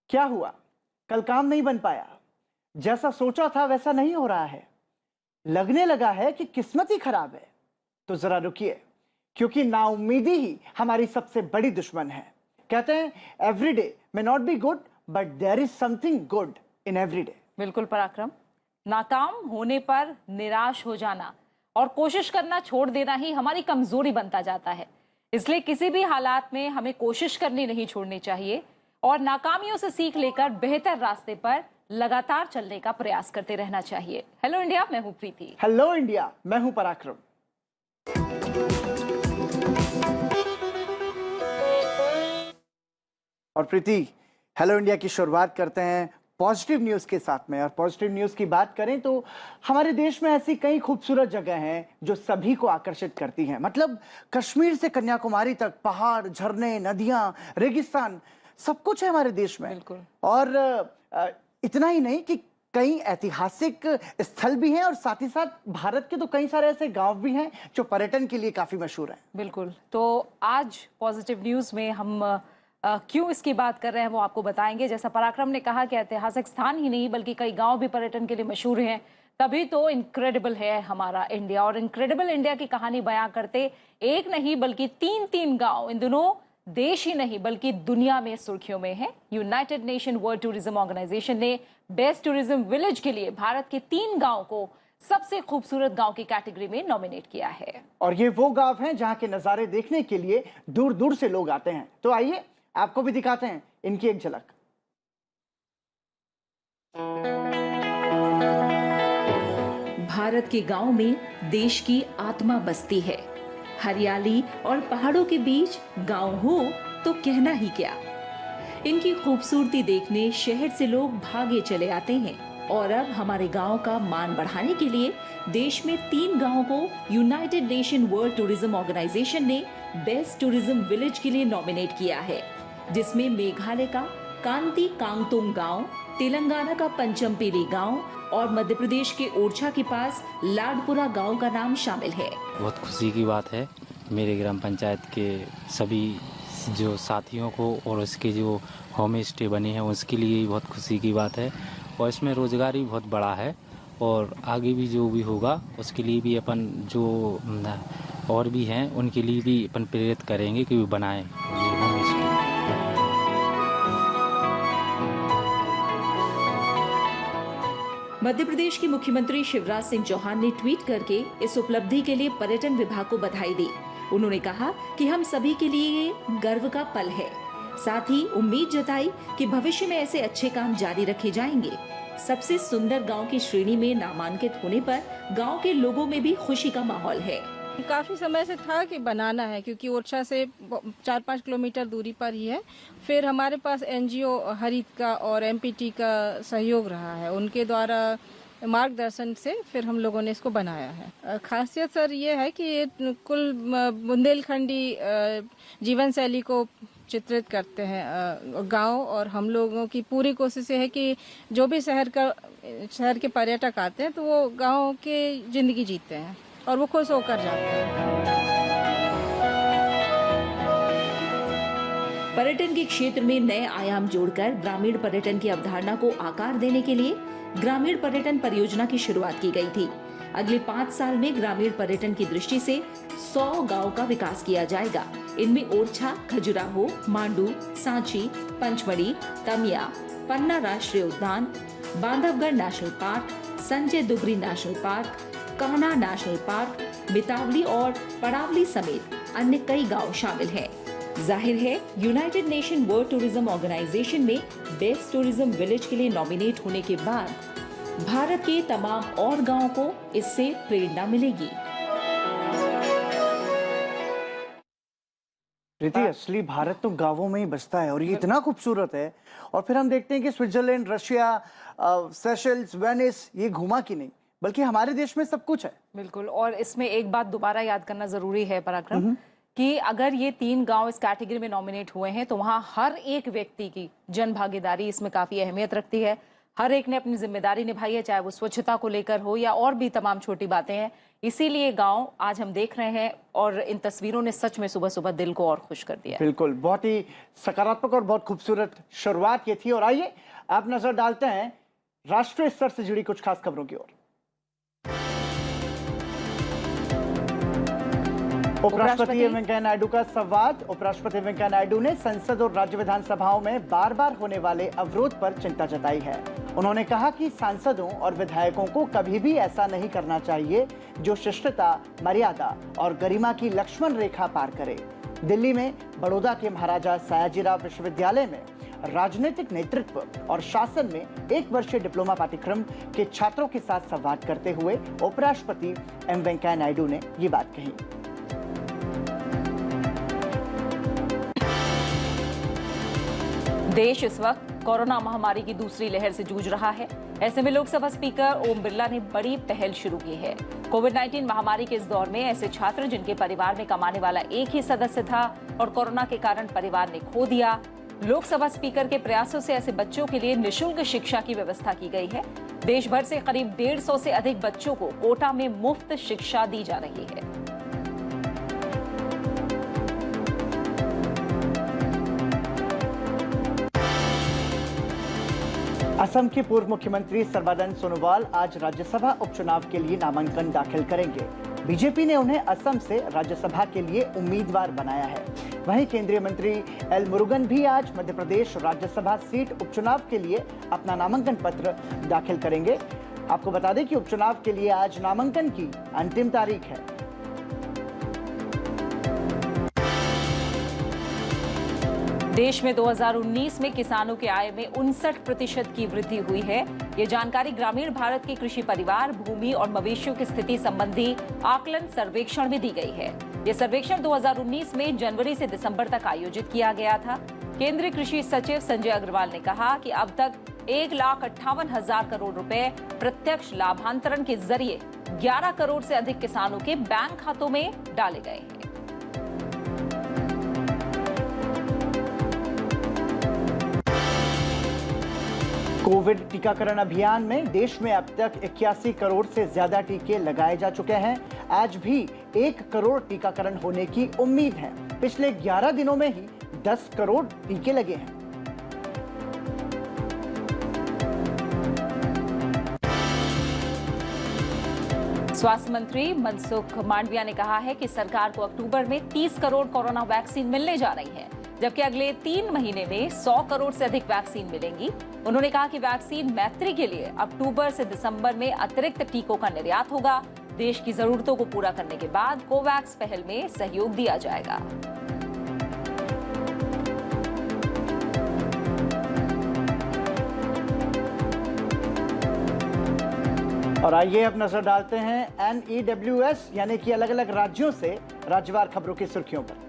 क्या हुआ? कल काम नहीं बन पाया, जैसा सोचा था वैसा नहीं हो रहा है, लगने लगा है कि किस्मत ही खराब है। तो जरा रुकिए, क्योंकि नाउम्मीदी ही हमारी सबसे बड़ी दुश्मन है। कहते हैं every day may not be good but there is something good in every day. बिल्कुल पराक्रम, नाकाम होने पर निराश हो जाना और कोशिश करना छोड़ देना ही हमारी कमजोरी बनता जाता है। इसलिए किसी भी हालात में हमें कोशिश करनी नहीं छोड़नी चाहिए और नाकामियों से सीख लेकर बेहतर रास्ते पर लगातार चलने का प्रयास करते रहना चाहिए। हेलो इंडिया, मैं हूं प्रीति। हेलो इंडिया, मैं हूं पराक्रम। और प्रीति, हेलो इंडिया की शुरुआत करते हैं पॉजिटिव न्यूज के साथ में। और पॉजिटिव न्यूज की बात करें तो हमारे देश में ऐसी कई खूबसूरत जगह हैं जो सभी को आकर्षित करती हैं। मतलब कश्मीर से कन्याकुमारी तक पहाड़, झरने, नदियां, रेगिस्तान, सब कुछ है हमारे देश में। बिल्कुल। और इतना ही नहीं कि कई ऐतिहासिक स्थल भी हैं और साथ ही साथ भारत के तो कई सारे ऐसे गांव भी हैं जो पर्यटन के लिए काफी मशहूर हैं। बिल्कुल, तो आज पॉजिटिव न्यूज में हम क्यों इसकी बात कर रहे हैं वो आपको बताएंगे। जैसा पराक्रम ने कहा कि ऐतिहासिक स्थान ही नहीं बल्कि कई गांव भी पर्यटन के लिए मशहूर हैं, तभी तो इनक्रेडिबल है हमारा इंडिया। और इनक्रेडिबल इंडिया की कहानी बयां करते एक नहीं बल्कि तीन गांव इन दोनों देश ही नहीं बल्कि दुनिया में सुर्खियों में है। United Nation World Tourism Organization ने बेस्ट टूरिज्म विलेज के लिए भारत के 3 गांव को सबसे खूबसूरत गांव की कैटेगरी में नॉमिनेट किया है। और ये वो गांव हैं जहां के नजारे देखने के लिए दूर दूर से लोग आते हैं। तो आइए आपको भी दिखाते हैं इनकी एक झलक। भारत के गांव में देश की आत्मा बसती है। हरियाली और पहाड़ों के बीच गांव हो तो कहना ही क्या। इनकी खूबसूरती देखने शहर से लोग भागे चले आते हैं। और अब हमारे गांव का मान बढ़ाने के लिए देश में 3 गांवों को United Nation World Tourism Organization ने बेस्ट टूरिज्म विलेज के लिए नॉमिनेट किया है, जिसमें मेघालय का कांती कांगतुंग गांव, तेलंगाना का पंचमपेली गांव और मध्य प्रदेश के ओरछा के पास लाडपुरा गांव का नाम शामिल है। बहुत खुशी की बात है मेरे ग्राम पंचायत के सभी जो साथियों को और उसके जो होम स्टे बने हैं उसके लिए बहुत खुशी की बात है। और इसमें रोजगार भी बहुत बड़ा है और आगे भी जो भी होगा उसके लिए भी अपन जो और भी हैं उनके लिए भी अपन प्रेरित करेंगे कि वो बनाएं होम स्टे। मध्य प्रदेश के मुख्यमंत्री शिवराज सिंह चौहान ने ट्वीट करके इस उपलब्धि के लिए पर्यटन विभाग को बधाई दी। उन्होंने कहा कि हम सभी के लिए ये गर्व का पल है। साथ ही उम्मीद जताई कि भविष्य में ऐसे अच्छे काम जारी रखे जाएंगे। सबसे सुंदर गांव की श्रेणी में नामांकित होने पर गांव के लोगों में भी खुशी का माहौल है। काफ़ी समय से था कि बनाना है, क्योंकि ओरछा से 4-5 किलोमीटर दूरी पर ही है। फिर हमारे पास एनजीओ हरित का और एमपीटी का सहयोग रहा है, उनके द्वारा मार्गदर्शन से फिर हम लोगों ने इसको बनाया है। खासियत सर ये है कि ये कुल बुंदेलखंडी जीवन शैली को चित्रित करते हैं गांव। और हम लोगों की पूरी कोशिश है कि जो भी शहर के पर्यटक आते हैं तो वो गांव के जिंदगी जीते हैं और वो खुश होकर जाते हैं। पर्यटन के क्षेत्र में नए आयाम जोड़कर ग्रामीण पर्यटन की अवधारणा को आकार देने के लिए ग्रामीण पर्यटन परियोजना की शुरुआत की गई थी। अगले 5 साल में ग्रामीण पर्यटन की दृष्टि से 100 गांव का विकास किया जाएगा। इनमें ओरछा, खजुराहो, मांडू, सांची, पंचमढ़ी, तमिया, पन्ना राष्ट्रीय उद्यान, Bandhavgarh national park, Sanjay Dugri national park, कहना नेशनल पार्क, बितावली और पड़ावली समेत अन्य कई गांव शामिल हैं। जाहिर है United Nation World Tourism Organization में बेस्ट टूरिज्म विलेज के लिए नॉमिनेट होने के बाद भारत के तमाम और गांवों को इससे प्रेरणा मिलेगी। प्रीति, असली भारत तो गांवों में ही बसता है और ये इतना खूबसूरत है। और फिर हम देखते हैं कि स्विट्जरलैंड, रशिया, सेशल्स, वेनिस, ये घुमा कि नहीं, बल्कि हमारे देश में सब कुछ है। बिल्कुल, और इसमें एक बात दोबारा याद करना जरूरी है पराक्रम कि अगर ये 3 गांव इस कैटेगरी में नॉमिनेट हुए हैं तो वहां हर एक व्यक्ति की जन भागीदारी इसमें काफी अहमियत रखती है। हर एक ने अपनी जिम्मेदारी निभाई है, चाहे वो स्वच्छता को लेकर हो या और भी तमाम छोटी बातें हैं। इसीलिए गांव आज हम देख रहे हैं और इन तस्वीरों ने सच में सुबह सुबह दिल को और खुश कर दिया है। बिल्कुल, बहुत ही सकारात्मक और बहुत खूबसूरत शुरुआत ये थी। और आइए आप नजर डालते हैं राष्ट्रीय स्तर से जुड़ी कुछ खास खबरों की ओर। उपराष्ट्रपति वेंकैया नायडू का संवाद। उपराष्ट्रपति वेंकैया नायडू ने संसद और राज्य विधानसभाओं में बार बार होने वाले अवरोध पर चिंता जताई है। उन्होंने कहा कि सांसदों और विधायकों को कभी भी ऐसा नहीं करना चाहिए जो शिष्टता, मर्यादा और गरिमा की लक्ष्मण रेखा पार करे। दिल्ली में बड़ौदा के महाराजा सयाजीराव विश्वविद्यालय में राजनीतिक नेतृत्व और शासन में 1 वर्षीय डिप्लोमा पाठ्यक्रम के छात्रों के साथ संवाद करते हुए उपराष्ट्रपति एम वेंकैया नायडू ने ये बात कही। देश इस वक्त कोरोना महामारी की दूसरी लहर से जूझ रहा है। ऐसे में लोकसभा स्पीकर ओम बिरला ने बड़ी पहल शुरू की है। कोविड-19 महामारी के इस दौर में ऐसे छात्र जिनके परिवार में कमाने वाला एक ही सदस्य था और कोरोना के कारण परिवार ने खो दिया, लोकसभा स्पीकर के प्रयासों से ऐसे बच्चों के लिए निःशुल्क शिक्षा की व्यवस्था की गई है। देश भर से करीब 150 से अधिक बच्चों को कोटा में मुफ्त शिक्षा दी जा रही है। असम के पूर्व मुख्यमंत्री सर्बानंद सोनोवाल आज राज्यसभा उपचुनाव के लिए नामांकन दाखिल करेंगे। बीजेपी ने उन्हें असम से राज्यसभा के लिए उम्मीदवार बनाया है। वहीं केंद्रीय मंत्री एल मुरुगन भी आज मध्य प्रदेश राज्यसभा सीट उपचुनाव के लिए अपना नामांकन पत्र दाखिल करेंगे। आपको बता दें कि उपचुनाव के लिए आज नामांकन की अंतिम तारीख है। देश में 2019 में किसानों की आय में 59% की वृद्धि हुई है। ये जानकारी ग्रामीण भारत के कृषि परिवार, भूमि और मवेशियों की स्थिति संबंधी आकलन सर्वेक्षण में दी गई है। ये सर्वेक्षण 2019 में जनवरी से दिसंबर तक आयोजित किया गया था। केंद्रीय कृषि सचिव संजय अग्रवाल ने कहा कि अब तक 1,58,000 करोड़ रुपए प्रत्यक्ष लाभांतरण के जरिए 11 करोड़ से अधिक किसानों के बैंक खातों में डाले गए हैं। कोविड टीकाकरण अभियान में देश में अब तक 81 करोड़ से ज्यादा टीके लगाए जा चुके हैं। आज भी 1 करोड़ टीकाकरण होने की उम्मीद है। पिछले 11 दिनों में ही 10 करोड़ टीके लगे हैं। स्वास्थ्य मंत्री मनसुख मांडविया ने कहा है कि सरकार को अक्टूबर में 30 करोड़ कोरोना वैक्सीन मिलने जा रही है, जबकि अगले 3 महीने में 100 करोड़ से अधिक वैक्सीन मिलेंगी। उन्होंने कहा कि वैक्सीन मैत्री के लिए अक्टूबर से दिसंबर में अतिरिक्त टीकों का निर्यात होगा। देश की जरूरतों को पूरा करने के बाद कोवैक्स पहल में सहयोग दिया जाएगा। और आइए अब नजर डालते हैं NEWS यानी कि अलग अलग राज्यों से राज्यवार खबरों की सुर्खियों पर।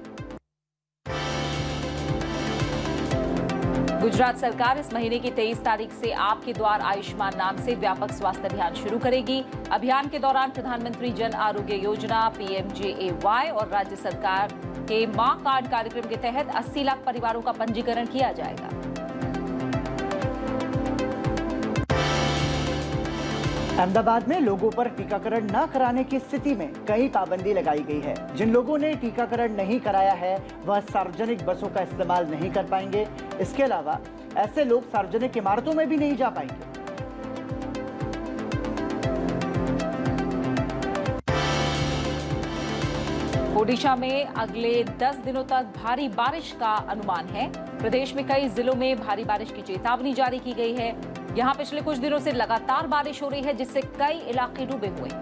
गुजरात सरकार इस महीने की 23 तारीख से आपके द्वार आयुष्मान नाम से व्यापक स्वास्थ्य अभियान शुरू करेगी। अभियान के दौरान प्रधानमंत्री जन आरोग्य योजना PMJAY और राज्य सरकार के मां कार्ड कार्यक्रम के तहत 80 लाख परिवारों का पंजीकरण किया जाएगा। अहमदाबाद में लोगों पर टीकाकरण न कराने की स्थिति में कई पाबंदी लगाई गई है। जिन लोगों ने टीकाकरण नहीं कराया है वह सार्वजनिक बसों का इस्तेमाल नहीं कर पाएंगे। इसके अलावा ऐसे लोग सार्वजनिक इमारतों में भी नहीं जा पाएंगे। ओडिशा में अगले 10 दिनों तक भारी बारिश का अनुमान है। प्रदेश में कई जिलों में भारी बारिश की चेतावनी जारी की गई है। यहां पिछले कुछ दिनों से लगातार बारिश हो रही है, जिससे कई इलाके डूबे हुए हैं।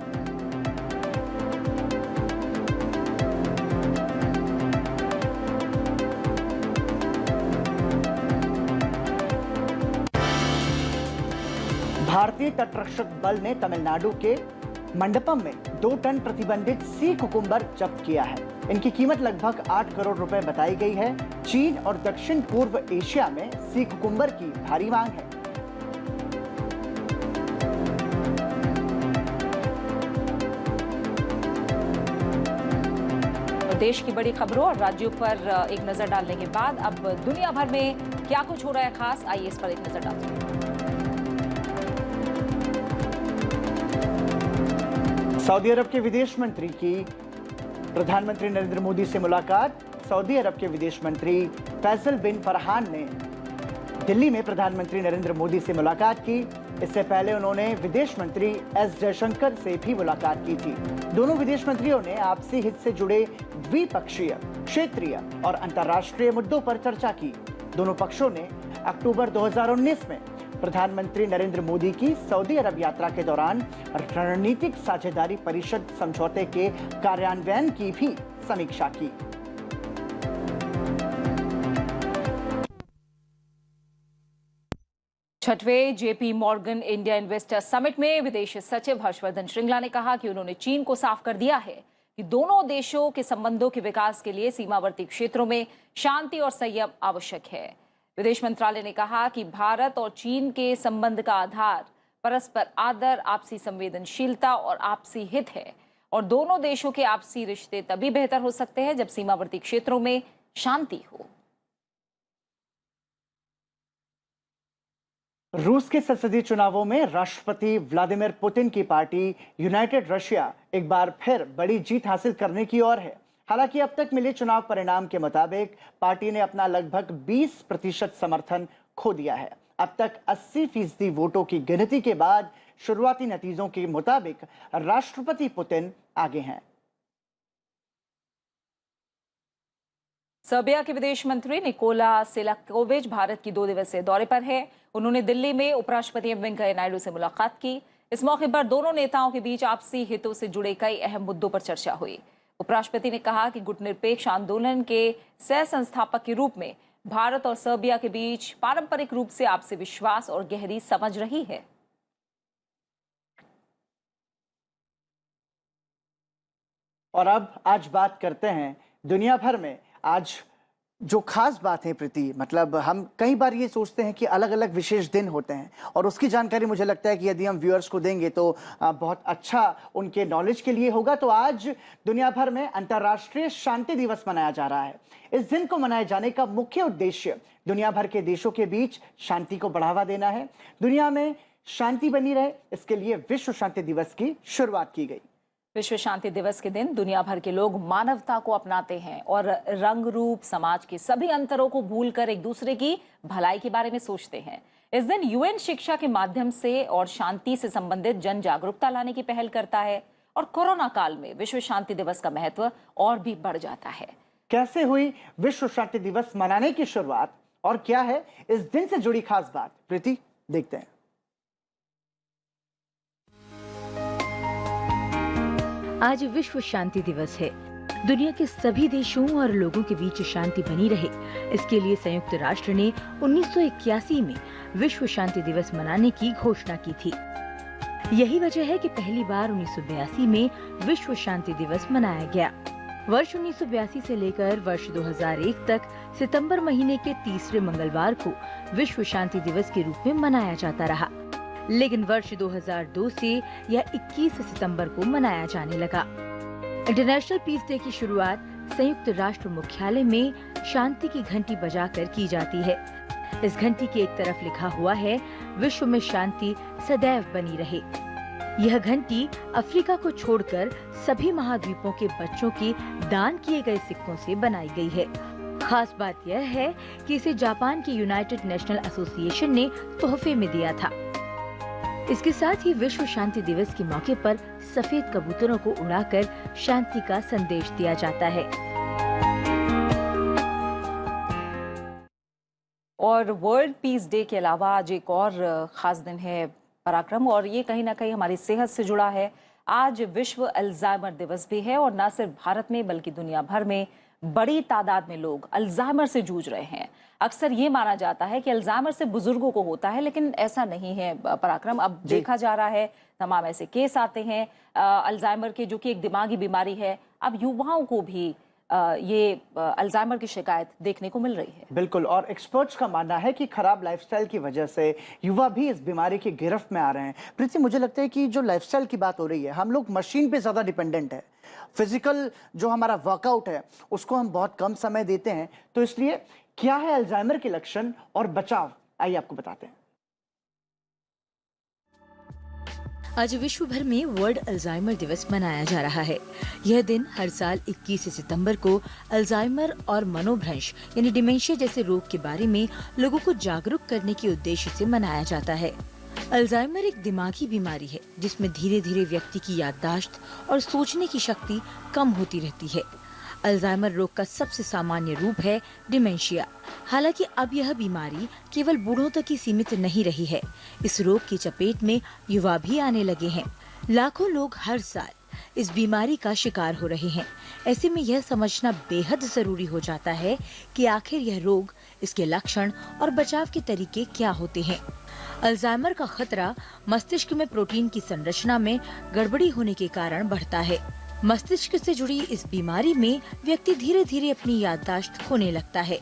भारतीय तटरक्षक बल ने तमिलनाडु के मंडपम में 2 टन प्रतिबंधित सी कुकुम्बर जब्त किया है। इनकी कीमत लगभग 8 करोड़ रुपए बताई गई है। चीन और दक्षिण पूर्व एशिया में सी कुकुम्बर की भारी मांग है। देश की बड़ी खबरों और राज्यों पर एक नजर डालने के बाद अब दुनिया भर में क्या कुछ हो रहा है खास, आइए इस पर एक नजर डालते हैं। सऊदी अरब के विदेश मंत्री की प्रधानमंत्री नरेंद्र मोदी से मुलाकात। सऊदी अरब के विदेश मंत्री फैसल बिन फरहान ने दिल्ली में प्रधानमंत्री नरेंद्र मोदी से मुलाकात की। इससे पहले उन्होंने विदेश मंत्री एस जयशंकर से भी मुलाकात की थी। दोनों विदेश मंत्रियों ने आपसी हित से जुड़े द्विपक्षीय, क्षेत्रीय और अंतर्राष्ट्रीय मुद्दों पर चर्चा की। दोनों पक्षों ने अक्टूबर 2019 में प्रधानमंत्री नरेंद्र मोदी की सऊदी अरब यात्रा के दौरान रणनीतिक साझेदारी परिषद समझौते के कार्यान्वयन की भी समीक्षा की। छठवें JP Morgan India investor summit में विदेश सचिव हर्षवर्धन श्रृंगला ने कहा कि उन्होंने चीन को साफ कर दिया है कि दोनों देशों के संबंधों के विकास के लिए सीमावर्ती क्षेत्रों में शांति और संयम आवश्यक है। विदेश मंत्रालय ने कहा कि भारत और चीन के संबंध का आधार परस्पर आदर, आपसी संवेदनशीलता और आपसी हित है और दोनों देशों के आपसी रिश्ते तभी बेहतर हो सकते हैं जब सीमावर्ती क्षेत्रों में शांति हो। रूस के संसदीय चुनावों में राष्ट्रपति व्लादिमीर पुतिन की पार्टी यूनाइटेड रशिया एक बार फिर बड़ी जीत हासिल करने की ओर है। हालांकि अब तक मिले चुनाव परिणाम के मुताबिक पार्टी ने अपना लगभग 20% समर्थन खो दिया है। अब तक 80% वोटों की गिनती के बाद शुरुआती नतीजों के मुताबिक राष्ट्रपति पुतिन आगे हैं। सर्बिया के विदेश मंत्री निकोला सेलाकोविच भारत की 2 दिवसीय दौरे पर है। उन्होंने दिल्ली में उपराष्ट्रपति एम वेंकैया नायडू से मुलाकात की। इस मौके पर दोनों नेताओं के बीच आपसी हितों से जुड़े कई अहम मुद्दों पर चर्चा हुई। उपराष्ट्रपति ने कहा कि गुटनिरपेक्ष आंदोलन के सह संस्थापक के रूप में भारत और सर्बिया के बीच पारंपरिक रूप से आपसी विश्वास और गहरी समझ रही है। और अब आज बात करते हैं दुनिया भर में आज जो खास बात है प्रीति, मतलब हम कई बार ये सोचते हैं कि अलग अलग विशेष दिन होते हैं और उसकी जानकारी मुझे लगता है कि यदि हम व्यूअर्स को देंगे तो बहुत अच्छा उनके नॉलेज के लिए होगा। तो आज दुनिया भर में अंतर्राष्ट्रीय शांति दिवस मनाया जा रहा है। इस दिन को मनाए जाने का मुख्य उद्देश्य दुनिया भर के देशों के बीच शांति को बढ़ावा देना है। दुनिया में शांति बनी रहे, इसके लिए विश्व शांति दिवस की शुरुआत की गई। विश्व शांति दिवस के दिन दुनिया भर के लोग मानवता को अपनाते हैं और रंग रूप समाज के सभी अंतरों को भूलकर एक दूसरे की भलाई के बारे में सोचते हैं। इस दिन यूएन शिक्षा के माध्यम से और शांति से संबंधित जन जागरूकता लाने की पहल करता है और कोरोना काल में विश्व शांति दिवस का महत्व और भी बढ़ जाता है। कैसे हुई विश्व शांति दिवस मनाने की शुरुआत और क्या है इस दिन से जुड़ी खास बात, प्रीति देखते हैं। आज विश्व शांति दिवस है। दुनिया के सभी देशों और लोगों के बीच शांति बनी रहे, इसके लिए संयुक्त राष्ट्र ने 1981 में विश्व शांति दिवस मनाने की घोषणा की थी। यही वजह है कि पहली बार 1982 में विश्व शांति दिवस मनाया गया। वर्ष 1982 से लेकर वर्ष 2001 तक सितंबर महीने के तीसरे मंगलवार को विश्व शांति दिवस के रूप में मनाया जाता रहा, लेकिन वर्ष 2002 से यह 21 सितंबर को मनाया जाने लगा। इंटरनेशनल पीस डे की शुरुआत संयुक्त राष्ट्र मुख्यालय में शांति की घंटी बजाकर की जाती है। इस घंटी की एक तरफ लिखा हुआ है, विश्व में शांति सदैव बनी रहे। यह घंटी अफ्रीका को छोड़कर सभी महाद्वीपों के बच्चों के दान किए गए सिक्कों से बनाई गई है। खास बात यह है कि इसे जापान के यूनाइटेड नेशनल एसोसिएशन ने तोहफे में दिया था। इसके साथ ही विश्व शांति दिवस के मौके पर सफेद कबूतरों को उड़ाकर शांति का संदेश दिया जाता है। और वर्ल्ड पीस डे के अलावा आज एक और खास दिन है पराक्रम, और ये कहीं ना कहीं हमारी सेहत से जुड़ा है। आज विश्व अल्जाइमर दिवस भी है और न सिर्फ भारत में बल्कि दुनिया भर में बड़ी तादाद में लोग अल्जाइमर से जूझ रहे हैं। अक्सर ये माना जाता है कि अल्जाइमर से बुजुर्गों को होता है, लेकिन ऐसा नहीं है पराक्रम। अब देखा जा रहा है तमाम ऐसे केस आते हैं अल्जाइमर के, जो कि एक दिमागी बीमारी है। अब युवाओं को भी ये अल्जाइमर की शिकायत देखने को मिल रही है। बिल्कुल, और एक्सपर्ट्स का मानना है कि खराब लाइफस्टाइल की वजह से युवा भी इस बीमारी की गिरफ्त में आ रहे हैं। प्रीति, मुझे लगता है कि जो लाइफस्टाइल की बात हो रही है, हम लोग मशीन पे ज्यादा डिपेंडेंट है। फिजिकल जो हमारा वर्कआउट है उसको हम बहुत कम समय देते हैं, तो इसलिए क्या है अल्जाइमर के लक्षण और बचाव, आइए आपको बताते हैं। आज विश्व भर में वर्ल्ड अल्जाइमर दिवस मनाया जा रहा है। यह दिन हर साल 21 सितंबर को अल्जाइमर और मनोभ्रंश यानी डिमेंशिया जैसे रोग के बारे में लोगों को जागरूक करने के उद्देश्य से मनाया जाता है। अल्जाइमर एक दिमागी बीमारी है जिसमें धीरे धीरे व्यक्ति की याददाश्त और सोचने की शक्ति कम होती रहती है। अल्जाइमर रोग का सबसे सामान्य रूप है डिमेंशिया। हालांकि अब यह बीमारी केवल बूढ़ों तक ही सीमित नहीं रही है। इस रोग की चपेट में युवा भी आने लगे हैं। लाखों लोग हर साल इस बीमारी का शिकार हो रहे हैं। ऐसे में यह समझना बेहद जरूरी हो जाता है कि आखिर यह रोग, इसके लक्षण और बचाव के तरीके क्या होते हैं। अल्जाइमर का खतरा मस्तिष्क में प्रोटीन की संरचना में गड़बड़ी होने के कारण बढ़ता है। मस्तिष्क से जुड़ी इस बीमारी में व्यक्ति धीरे धीरे अपनी याददाश्त खोने लगता है।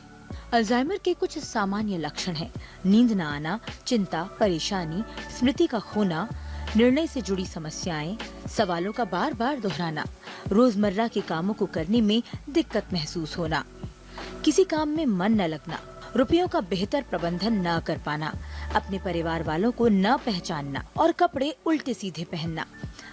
अल्जाइमर के कुछ सामान्य लक्षण हैं: नींद न आना, चिंता, परेशानी, स्मृति का खोना, निर्णय से जुड़ी समस्याएं, सवालों का बार बार दोहराना, रोजमर्रा के कामों को करने में दिक्कत महसूस होना, किसी काम में मन न लगना, रुपयों का बेहतर प्रबंधन न कर पाना, अपने परिवार वालों को न पहचानना और कपड़े उल्टे सीधे पहनना।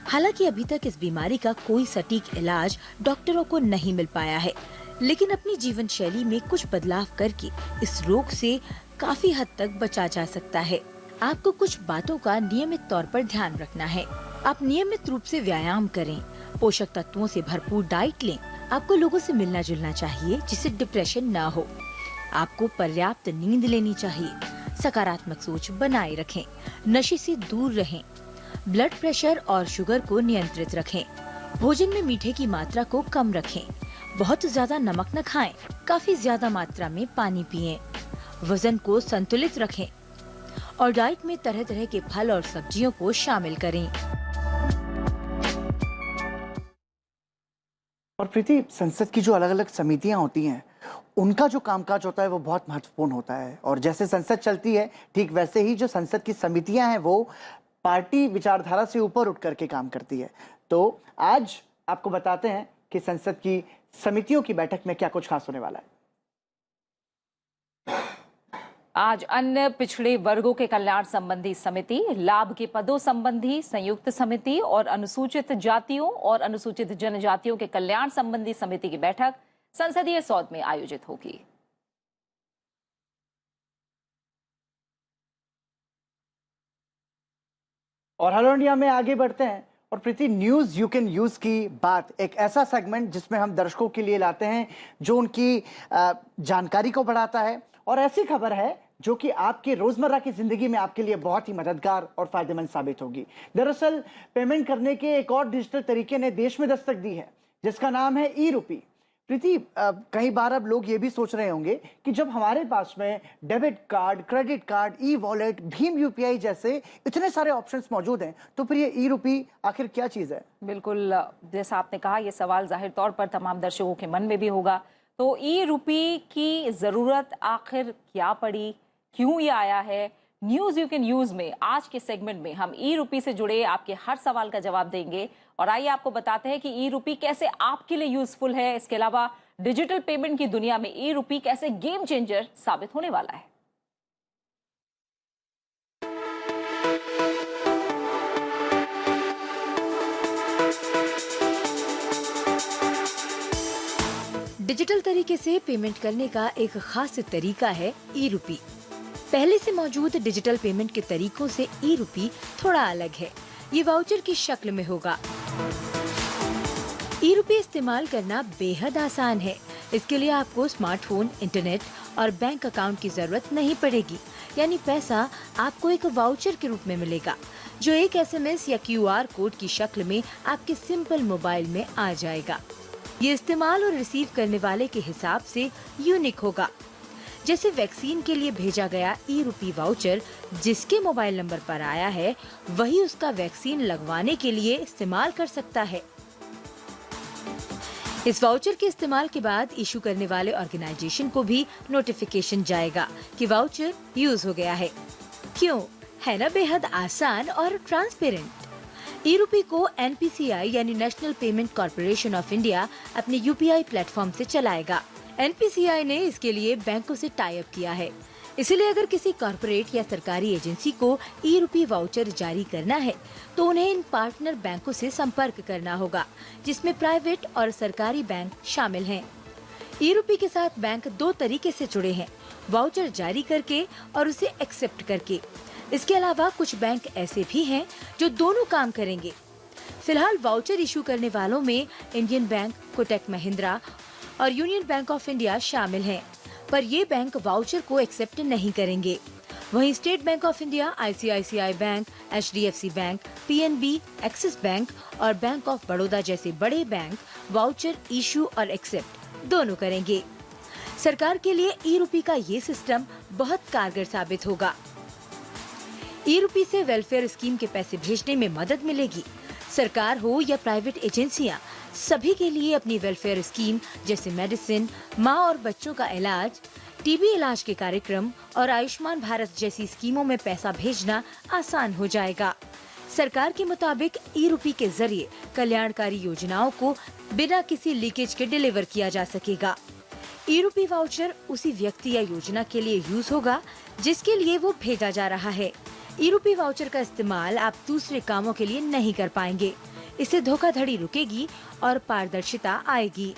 हालांकि अभी तक इस बीमारी का कोई सटीक इलाज डॉक्टरों को नहीं मिल पाया है, लेकिन अपनी जीवन शैली में कुछ बदलाव करके इस रोग से काफी हद तक बचा जा सकता है। आपको कुछ बातों का नियमित तौर पर ध्यान रखना है। आप नियमित रूप से व्यायाम करें, पोषक तत्वों से भरपूर डाइट लें। आपको लोगों से मिलना जुलना चाहिए जिससे डिप्रेशन न हो। आपको पर्याप्त नींद लेनी चाहिए। सकारात्मक सोच बनाए रखें। नशे से दूर रहें। ब्लड प्रेशर और शुगर को नियंत्रित रखें। भोजन में मीठे की मात्रा को कम रखें। बहुत ज्यादा नमक न खाएं। काफी ज्यादा मात्रा में पानी पिएं। वजन को संतुलित रखें और डाइट में तरह तरह के फल और सब्जियों को शामिल करें। और प्रीति, संसद की जो अलग अलग समितियां होती हैं, उनका जो कामकाज होता है वो बहुत महत्वपूर्ण होता है। और जैसे संसद चलती है, ठीक वैसे ही जो संसद की समितियां हैं वो पार्टी विचारधारा से ऊपर उठ करके काम करती है। तो आज आपको बताते हैं कि संसद की समितियों की बैठक में क्या कुछ खास होने वाला है। आज अन्य पिछड़े वर्गों के कल्याण संबंधी समिति, लाभ के पदों संबंधी संयुक्त समिति और अनुसूचित जातियों और अनुसूचित जनजातियों के कल्याण संबंधी समिति की बैठक संसदीय सौध में आयोजित होगी। और हेलो इंडिया में आगे बढ़ते हैं और प्रीति, न्यूज यू कैन यूज की बात, एक ऐसा सेगमेंट जिसमें हम दर्शकों के लिए लाते हैं जो उनकी जानकारी को बढ़ाता है और ऐसी खबर है जो कि आपकी रोजमर्रा की जिंदगी में आपके लिए बहुत ही मददगार और फायदेमंद साबित होगी। दरअसल पेमेंट करने के एक और डिजिटल तरीके ने देश में दस्तक दी है जिसका नाम है ई-रूपी। प्रीति, कई बार अब लोग ये भी सोच रहे होंगे कि जब हमारे पास में debit card, credit card, e wallet, Bhim UPI जैसे इतने सारे ऑप्शंस मौजूद हैं, तो फिर ये ई-रूपी आखिर क्या चीज है? बिल्कुल, जैसा आपने कहा, ये सवाल जाहिर तौर पर तमाम दर्शकों के मन में भी होगा। तो ई-रूपी की जरूरत आखिर क्या पड़ी, क्यों ये आया है? न्यूज यू कैन यूज में आज के सेगमेंट में हम ई-रूपी से जुड़े आपके हर सवाल का जवाब देंगे। और आइए आपको बताते हैं कि ई-रूपी कैसे आपके लिए यूजफुल है। इसके अलावा डिजिटल पेमेंट की दुनिया में ई-रूपी कैसे गेम चेंजर साबित होने वाला है। डिजिटल तरीके से पेमेंट करने का एक खास तरीका है ई-रूपी। पहले से मौजूद डिजिटल पेमेंट के तरीकों से ई-रूपी थोड़ा अलग है। ये वाउचर की शक्ल में होगा। ई-रूपी इस्तेमाल करना बेहद आसान है। इसके लिए आपको स्मार्टफोन, इंटरनेट और बैंक अकाउंट की जरूरत नहीं पड़ेगी। यानी पैसा आपको एक वाउचर के रूप में मिलेगा जो एक SMS या QR कोड की शक्ल में आपके सिंपल मोबाइल में आ जाएगा। ये इस्तेमाल और रिसीव करने वाले के हिसाब से यूनिक होगा। जैसे वैक्सीन के लिए भेजा गया ई-रूपी वाउचर जिसके मोबाइल नंबर पर आया है, वही उसका वैक्सीन लगवाने के लिए इस्तेमाल कर सकता है। इस वाउचर के इस्तेमाल के बाद इशू करने वाले ऑर्गेनाइजेशन को भी नोटिफिकेशन जाएगा कि वाउचर यूज हो गया है। क्यों? है ना बेहद आसान और ट्रांसपेरेंट। ई-रूपी को NPCI यानी national payment corporation of India अपने UPI प्लेटफॉर्म से चलाएगा। NPCI ने इसके लिए बैंकों से टाई अप किया है। इसीलिए अगर किसी कॉर्पोरेट या सरकारी एजेंसी को ई-रुपी वाउचर जारी करना है तो उन्हें इन पार्टनर बैंकों से संपर्क करना होगा, जिसमें प्राइवेट और सरकारी बैंक शामिल हैं। ई-रुपी के साथ बैंक दो तरीके से जुड़े हैं, वाउचर जारी करके और उसे एक्सेप्ट करके। इसके अलावा कुछ बैंक ऐसे भी हैं जो दोनों काम करेंगे। फिलहाल वाउचर इशू करने वालों में इंडियन बैंक, कोटक महिंद्रा और यूनियन बैंक ऑफ इंडिया शामिल हैं, पर ये बैंक वाउचर को एक्सेप्ट नहीं करेंगे। वहीं state bank of India, ICICI bank, HDFC bank, PNB, axis bank और बैंक ऑफ बड़ौदा जैसे बड़े बैंक वाउचर इशू और एक्सेप्ट दोनों करेंगे। सरकार के लिए ई-रुपी का ये सिस्टम बहुत कारगर साबित होगा। ई-रुपी से वेलफेयर स्कीम के पैसे भेजने में मदद मिलेगी। सरकार हो या प्राइवेट एजेंसियां, सभी के लिए अपनी वेलफेयर स्कीम जैसे मेडिसिन, माँ और बच्चों का इलाज, टीबी इलाज के कार्यक्रम और आयुष्मान भारत जैसी स्कीमों में पैसा भेजना आसान हो जाएगा। सरकार के मुताबिक ई-रुपी के जरिए कल्याणकारी योजनाओं को बिना किसी लीकेज के डिलीवर किया जा सकेगा। ई-रुपी वाउचर उसी व्यक्ति या योजना के लिए यूज होगा जिसके लिए वो भेजा जा रहा है। ई-रुपी वाउचर का इस्तेमाल आप दूसरे कामों के लिए नहीं कर पाएंगे। इससे धोखाधड़ी रुकेगी और पारदर्शिता आएगी।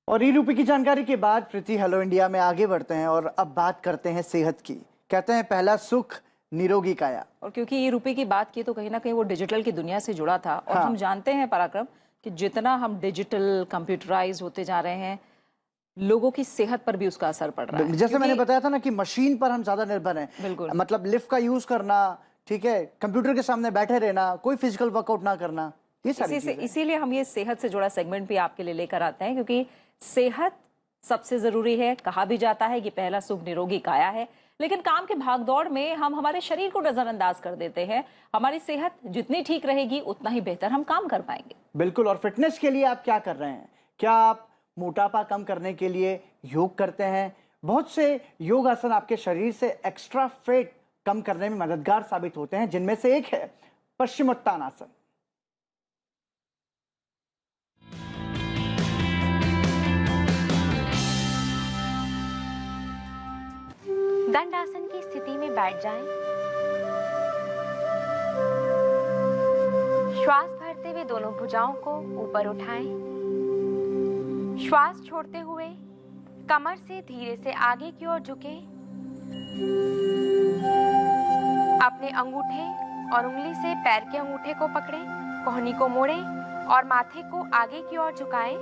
और ई-रुपी की जानकारी के बाद प्रीति हेलो इंडिया में आगे बढ़ते हैं और अब बात करते हैं सेहत की। कहते हैं पहला सुख निरोगी काया। और क्योंकि ई-रुपी की बात की तो कहीं ना कहीं वो डिजिटल की दुनिया से जुड़ा था और हम जानते हैं पराक्रम कि जितना हम डिजिटल कंप्यूटराइज होते जा रहे हैं, लोगों की सेहत पर भी उसका असर पड़ रहा है। जैसे मैंने बताया था ना कि मशीन पर हम ज्यादा निर्भर हैं। बिल्कुल। मतलब लिफ्ट का यूज करना, ठीक है, कंप्यूटर के सामने बैठे रहना, कोई फिजिकल वर्कआउट ना करना, ये सारी चीजें। इसीलिए हम ये सेहत से जुड़ा सेगमेंट भी आपके लिए लेकर आते हैं, क्योंकि सेहत सबसे जरूरी है। कहा भी जाता है कि पहला सुख निरोगी काया है, लेकिन काम के भागदौड़ में हम हमारे शरीर को नजरअंदाज कर देते हैं। हमारी सेहत जितनी ठीक रहेगी उतना ही बेहतर हम काम कर पाएंगे। बिल्कुल। और फिटनेस के लिए आप क्या कर रहे हैं? क्या आप मोटापा कम करने के लिए योग करते हैं? बहुत से योग आसन आपके शरीर से एक्स्ट्रा फैट कम करने में मददगार साबित होते हैं, जिनमें से एक है पश्चिमोत्तानासन। दंडासन की स्थिति में बैठ जाएं। श्वास भरते हुए दोनों भुजाओं को ऊपर उठाएं। श्वास छोड़ते हुए कमर से धीरे से आगे की ओर झुकें। अपने अंगूठे और उंगली से पैर के अंगूठे को पकड़ें, कोहनी को मोड़ें और माथे को आगे की ओर झुकाएं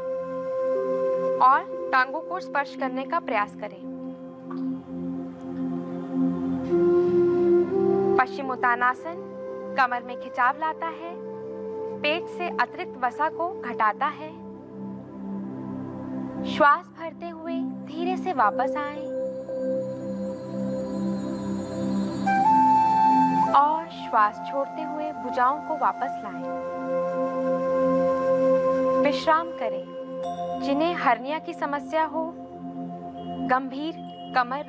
और टांगों को स्पर्श करने का प्रयास करें। पश्चिमोत्तानासन कमर में खिंचाव लाता है, पेट से अतिरिक्त वसा को घटाता है। श्वास भरते हुए धीरे से वापस आएं और श्वास छोड़ते हुए भुजाओं को वापस लाएं। विश्राम करें। जिन्हें हर्निया की समस्या हो, गंभीर कमर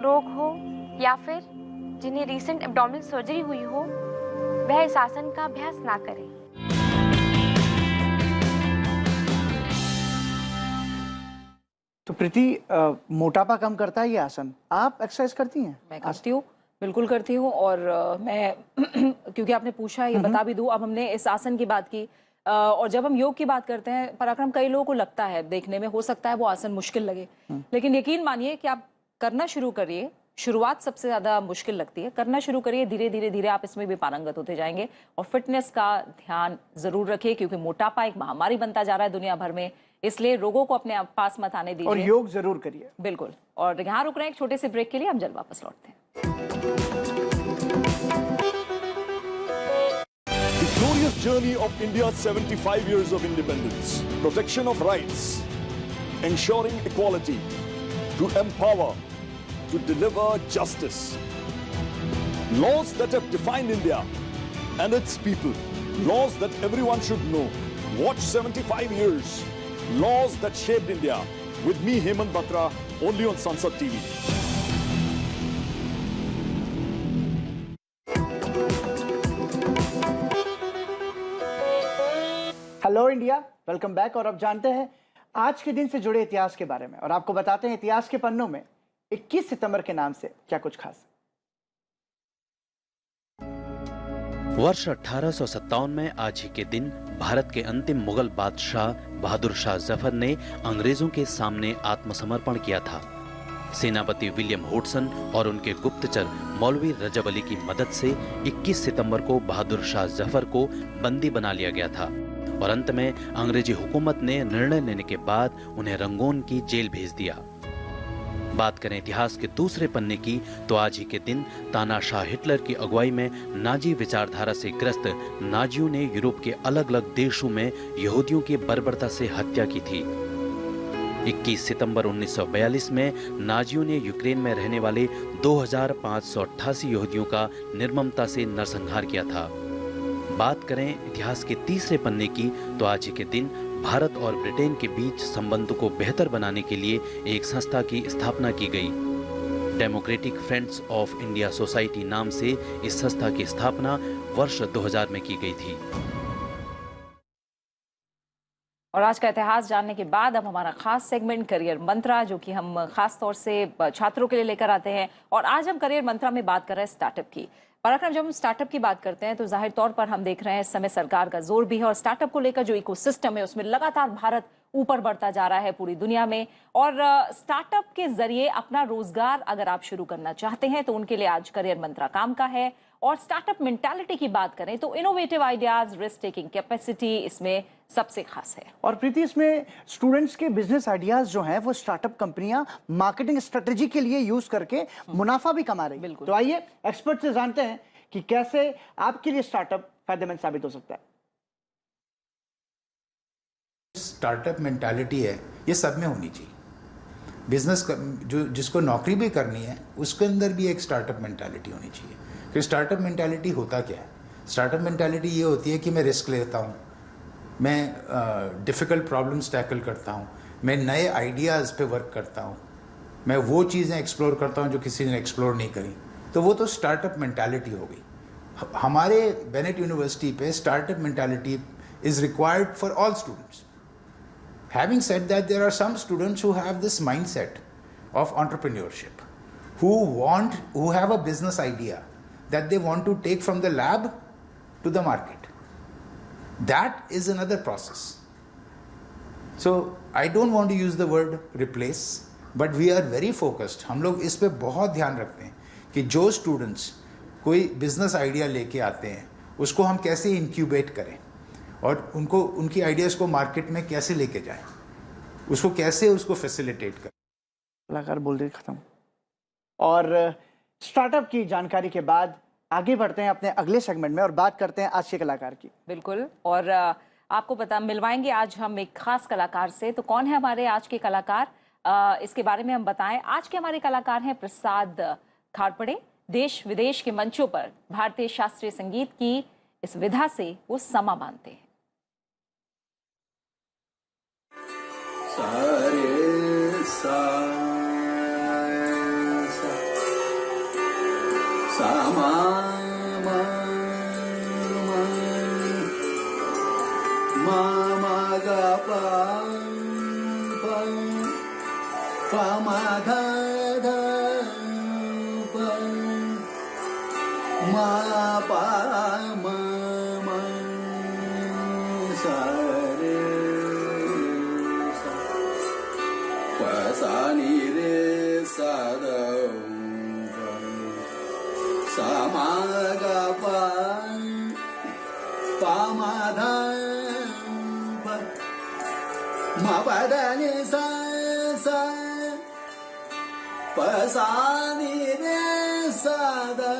रोग हो या फिर जिन्हें रीसेंट एब्डोमिनल सर्जरी हुई हो, वह इस आसन का अभ्यास ना करें। तो प्रीति, मोटापा कम करता है ये आसन। आप एक्सरसाइज करती हैं? मैं करती हूँ, बिल्कुल करती हूँ। और मैं क्योंकि आपने पूछा, ये बता भी दूँ। अब हमने इस आसन की बात की और जब हम योग की बात करते हैं पराक्रम, कई लोगों को लगता है, देखने में हो सकता है वो आसन मुश्किल लगे, लेकिन यकीन मानिए कि आप करना शुरू करिए। शुरुआत सबसे ज्यादा मुश्किल लगती है, करना शुरू करिए, धीरे धीरे धीरे आप इसमें भी पारंगत होते जाएंगे। और फिटनेस का ध्यान जरूर रखिए, क्योंकि मोटापा एक महामारी बनता जा रहा है दुनिया भर में, इसलिए रोगों को अपने पास मत आने दीजिए और योग जरूर करिए। बिल्कुल। और यहाँ रुक रहे हैं एक छोटे से ब्रेक के लिए, हम जल्द वापस लौटते हैं। The glorious journey of India's 75 years of independence, protection of rights, ensuring equality, to empower, to deliver justice. Laws that have defined India and its people. Laws that everyone should know. Watch 75 years. Laws that shaped India. With me, Hemant Batra, only on Sansad TV. Hello India, welcome back. और अब जानते हैं आज के दिन से जुड़े इतिहास के बारे में और आपको बताते हैं इतिहास के पन्नों में 21 सितंबर के नाम से क्या कुछ खास। वर्ष 1857 में आज ही के दिन भारत के अंतिम मुगल बादशाह बहादुर शाह जफर ने अंग्रेजों के सामने आत्मसमर्पण किया था। सेनापति विलियम होडसन और उनके गुप्तचर मौलवी रजब अली की मदद से 21 सितंबर को बहादुर शाह जफर को बंदी बना लिया गया था और अंत में अंग्रेजी हुकूमत ने निर्णय लेने के बाद उन्हें रंगून की जेल भेज दिया। बात करें इतिहास के दूसरे पन्ने की तो आज ही के दिन तानाशाह हिटलर की अगुवाई में नाजी विचारधारा से ग्रस्त नाजियों ने यूरोप के अलग अलग देशों में यहूदियों की बर्बरता से हत्या की थी। 21 सितंबर 1942 में नाजियों ने यूक्रेन में रहने वाले 2588 यहूदियों का निर्ममता से नरसंहार किया था। बात करें इतिहास के तीसरे पन्ने की तो आज ही के दिन भारत और ब्रिटेन के बीच संबंधों को बेहतर बनाने के लिए एक संस्था की स्थापना की गई। Democratic friends of India society नाम से इस संस्था की स्थापना वर्ष 2000 में की गई थी। और आज का इतिहास जानने के बाद अब हमारा खास सेगमेंट करियर मंत्रा, जो कि हम खास तौर से छात्रों के लिए लेकर आते हैं। और आज हम करियर मंत्रा में बात कर रहे हैं स्टार्टअप की। पराक्रम, जब हम स्टार्टअप की बात करते हैं तो जाहिर तौर पर हम देख रहे हैं इस समय सरकार का जोर भी है और स्टार्टअप को लेकर जो इकोसिस्टम है उसमें लगातार भारत ऊपर बढ़ता जा रहा है पूरी दुनिया में। और स्टार्टअप के जरिए अपना रोजगार अगर आप शुरू करना चाहते हैं तो उनके लिए आज करियर मंत्रा काम का है। और स्टार्टअप मेंटालिटी की बात करें तो innovative ideas, risk taking capacity इसमें सबसे खास है। और प्रीति, इसमें स्टूडेंट्स के बिजनेस आइडियाज जो हैं वो स्टार्टअप कंपनियां मार्केटिंग स्ट्रेटेजी के लिए यूज करके मुनाफा भी कमा रही है। तो आइए एक्सपर्ट से जानते हैं कि कैसे आपके लिए स्टार्टअप फायदेमंद साबित हो सकता है। स्टार्टअप मेंटालिटी है, ये सब में होनी चाहिए। बिजनेस जो जिसको नौकरी भी करनी है उसके अंदर भी एक स्टार्टअप मेंटालिटी होनी चाहिए। कि स्टार्टअप मेंटालिटी होता क्या है? स्टार्टअप मेंटालिटी ये होती है कि मैं रिस्क लेता हूँ, मैं डिफ़िकल्ट प्रॉब्लम्स टैकल करता हूँ, मैं नए आइडियाज़ पे वर्क करता हूँ, मैं वो चीज़ें एक्सप्लोर करता हूँ जो किसी ने एक्सप्लोर नहीं करी। तो वो तो स्टार्टअप मेंटालिटी हो गई। हमारे बेनेट यूनिवर्सिटी पे startup mentality is required for all students. Having said that, there are some students who have this mindset of entrepreneurship, who have a business idea that they want to take from the lab to the market. That is another process. So I don't want to use the word replace, but we are very focused. हम लोग इस पे बहुत ध्यान रखते हैं कि जो स्टूडेंट्स कोई बिजनेस आइडिया लेके आते हैं उसको हम कैसे इंक्यूबेट करें और उनको उनकी आइडियाज को मार्केट में कैसे लेके जाएं, उसको कैसे उसको फैसिलिटेट करें। कलाकार बोल दे खत्म। और स्टार्टअप की जानकारी के बाद आगे बढ़ते हैं अपने अगले सेगमेंट में और बात करते हैं आज के कलाकार की। बिल्कुल। और आपको मिलवाएंगे आज हम एक खास कलाकार से। तो कौन है हमारे आज के कलाकार, इसके बारे में हम बताएं। आज के हमारे कलाकार हैं प्रसाद खारपड़े। देश विदेश के मंचों पर भारतीय शास्त्रीय संगीत की इस विधा से वो समा बांधते हैं। सारे सा मा मा गा पा मा धा धा मा पा मा सा रे सा पा सा नी रे सा दा सा मा गा पा मा धा मा पा दा नि सा सा पा सा नी रे सा दा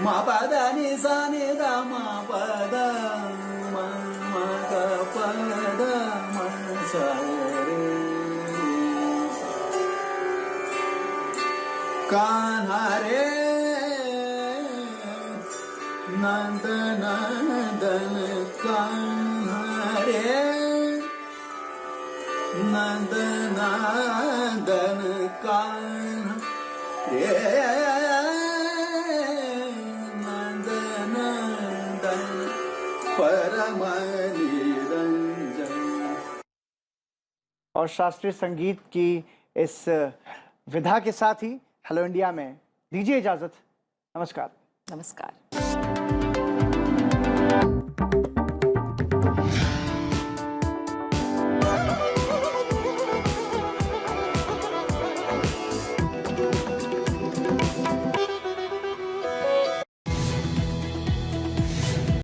मा पा दा नि सा नि दा मा पा दा मा गा पा दा मा सा रे कान्हा रे नंद नंदन कान्हा रे नंद नंदन कान्हा रे नंद नंदन परम और शास्त्रीय संगीत की इस विधा के साथ ही हेलो इंडिया में दीजिए इजाजत। नमस्कार। नमस्कार।